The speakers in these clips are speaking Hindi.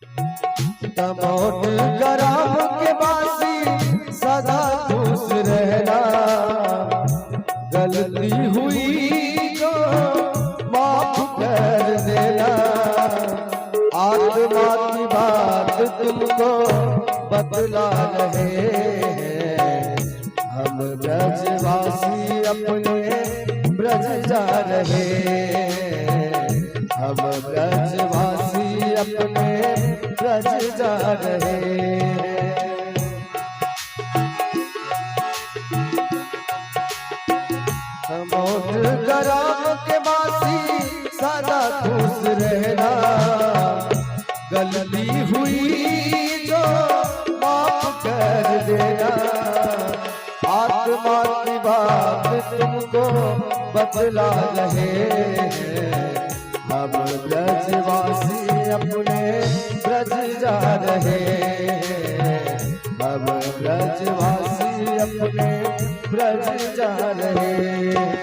तमोट गरम के बासी सदा खुश रहना, गलती हुई तो माफ कर देना। आत्मा की बात तुमको बतला रहे हैं, हम ब्रजवासी अपने ब्रज जा रहे हैं, हम ब्रजवासी अपने ब्रज जा रहे हैं। तमोट गरम के बासी सदा खुश रहना, गलती हुई जो माफ कर देना। आत्मा की बात तुमको बतला रहे हैं, हम ब्रजवासी अपने ब्रज जा रहे हैं, हम ब्रजवासी अपने ब्रज जा रहे हैं।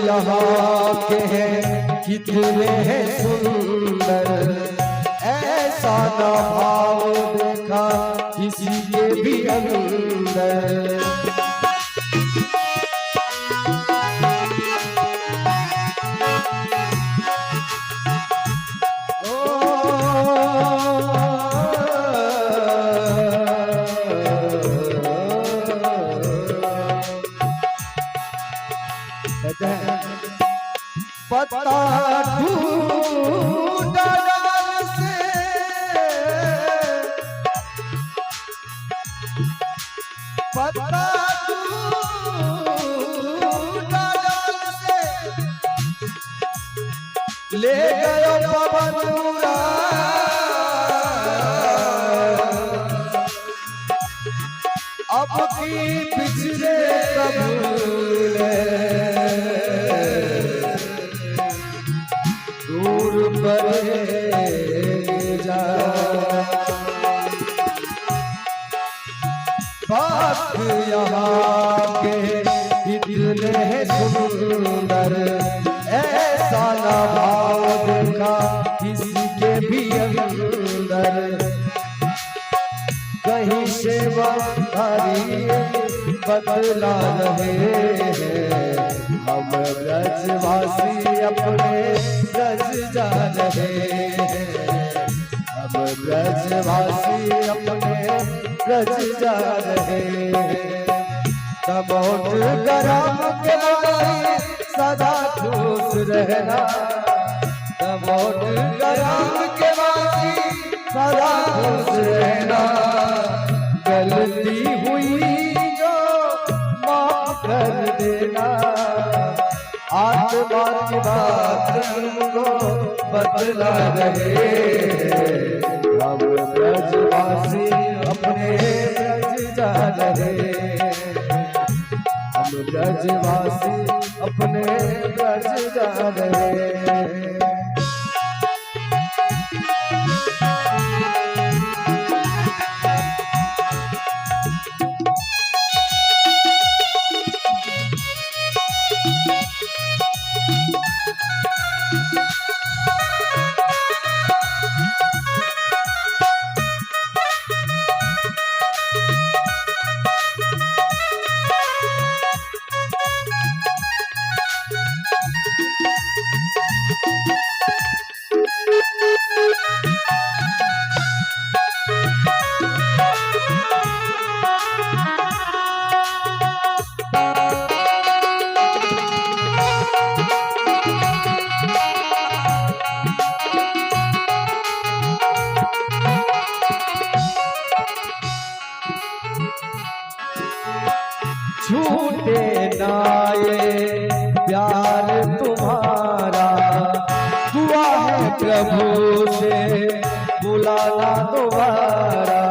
यहाँ के हैं कितने हैं सुंदर, ऐसा ना भाव देखा किसी के भी अंदर। पत्ता टूटा डाल से, पत्ता टूटा डाल से ले गयो पवन उड़ा, अब की पिछले कबूले दूर परे जा। बात यहाँ के कितने हैं सुंदर, ऐसा ना भाव देखा किसी के भी अंदर। कहीं सेवा हरी बतला रहे हैं, हम ब्रजवासी अपने ब्रज जा रहे हैं, हम ब्रजवासी अपने ब्रज जा रहे हैं। तमोट गरम के बासी सदा खुश रहना, तमोट गरम के बासी सदा खुश रहना। गलती हुई जो माफ कर देना, आत्मा की बात तुमको बतला रहे हैं, हम ब्रजवासी अपने ब्रज जा रहे हैं, हम ब्रजवासी अपने ब्रज जा रहे हैं। छूटे ना ये प्यार तुम्हारा, दुआ है प्रभु से बुलाना दोबारा।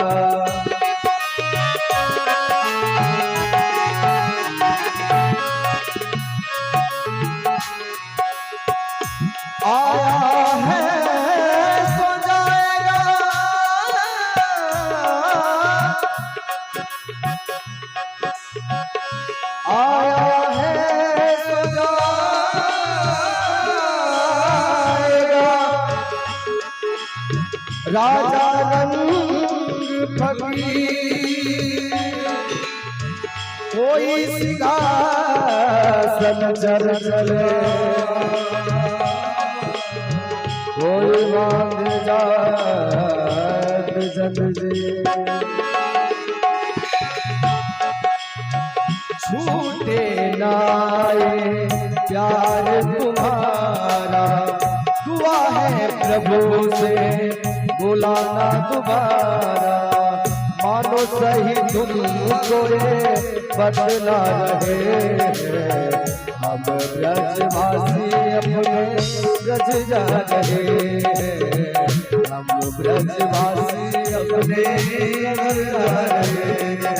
आया है तो जाएगा, आया है तो जाएगा। राजा रंग फकीर कोई सिंहासन चल चले, कोई मांग जात जग जी। छूटे ना ये प्यार तुम्हारा, दुआ है प्रभु से बुलाना दोबारा। मानो सही तुमको ये बदला रहे, हम ब्रजवासी अपने ब्रज जा रहे हैं, हम ब्रजवासी अपने ब्रज जा रहे हैं।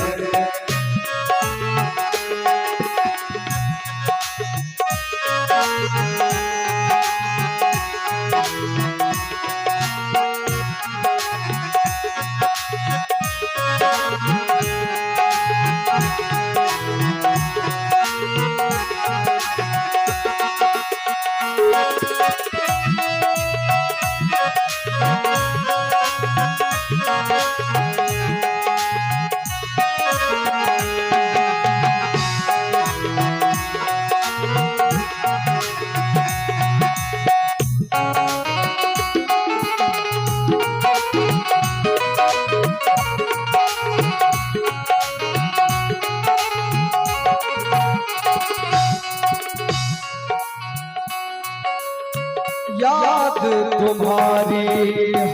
याद तुम्हारी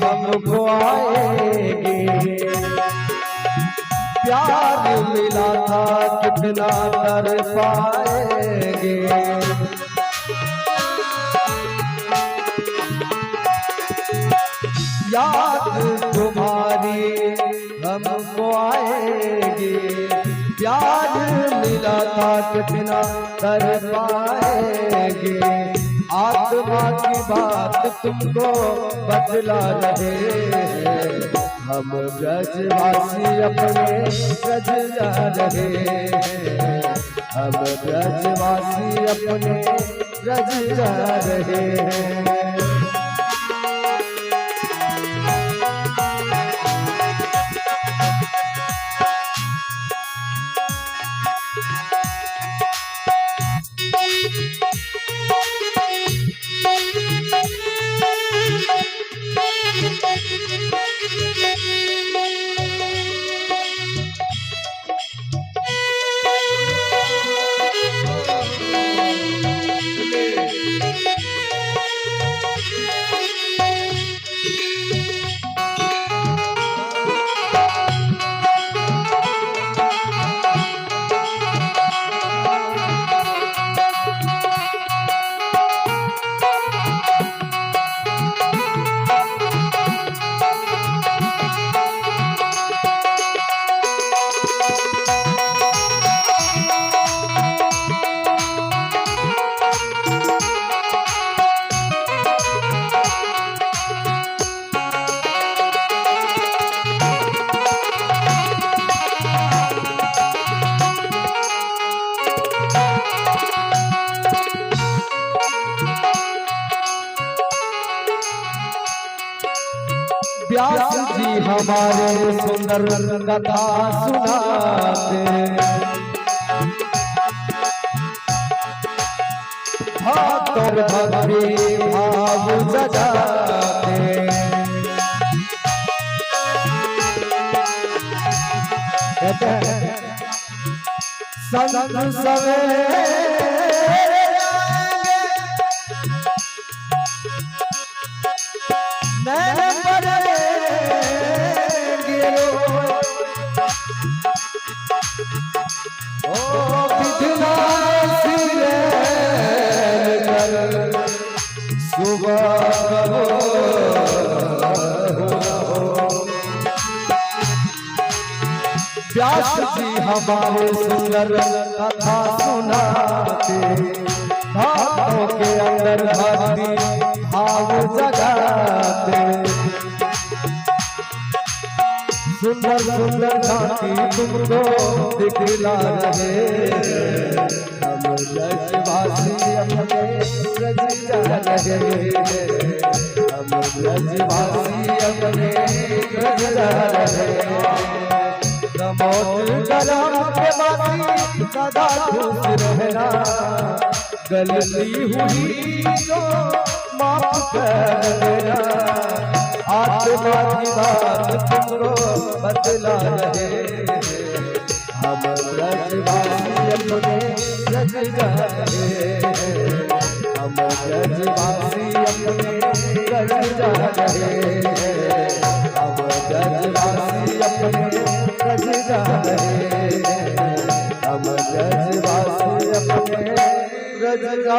हमको आएगी, प्यार मिला था कितना कर पाएंगे। याद तुम्हारी हमको आएगी, प्यार मिला था कितना कर पाएंगे। आत्मा की बात तुमको बतला रहे हैं, हम ब्रजवासी अपने ब्रज जा रहे हैं, हम ब्रजवासी अपने ब्रज जा रहे हैं। व्यास जी हमारे सुंदर कथा सुनाते, भाकर भक्ति भाव जगाते। कहते हैं संत सवेरे नैन पड़ेंगे ओ बिधना सिरे कर सुबह व्यास जी हमारे सुंदर कथा सुनाते भावों के अंदर भक्ति भाव जगाते सुंदर सुंदर झांकी तुमको दिखला रहे हम ब्रजवासी अपने ब्रज जा रहे हम ब्रजवासी अपने ब्रज जा रहे दमोद गलाम के बासी सदा खुश रहना गलती हुई तो माफ कर देना आत्मा की बात तुमको बतला रहे हम ब्रजवासी अपने ब्रज जा रहे हम ब्रजवासी अपने ब्रज जा रहे हम ब्रजवासी अपने ब्रज जा रहे हम ब्रजवासी अपने ब्रज जा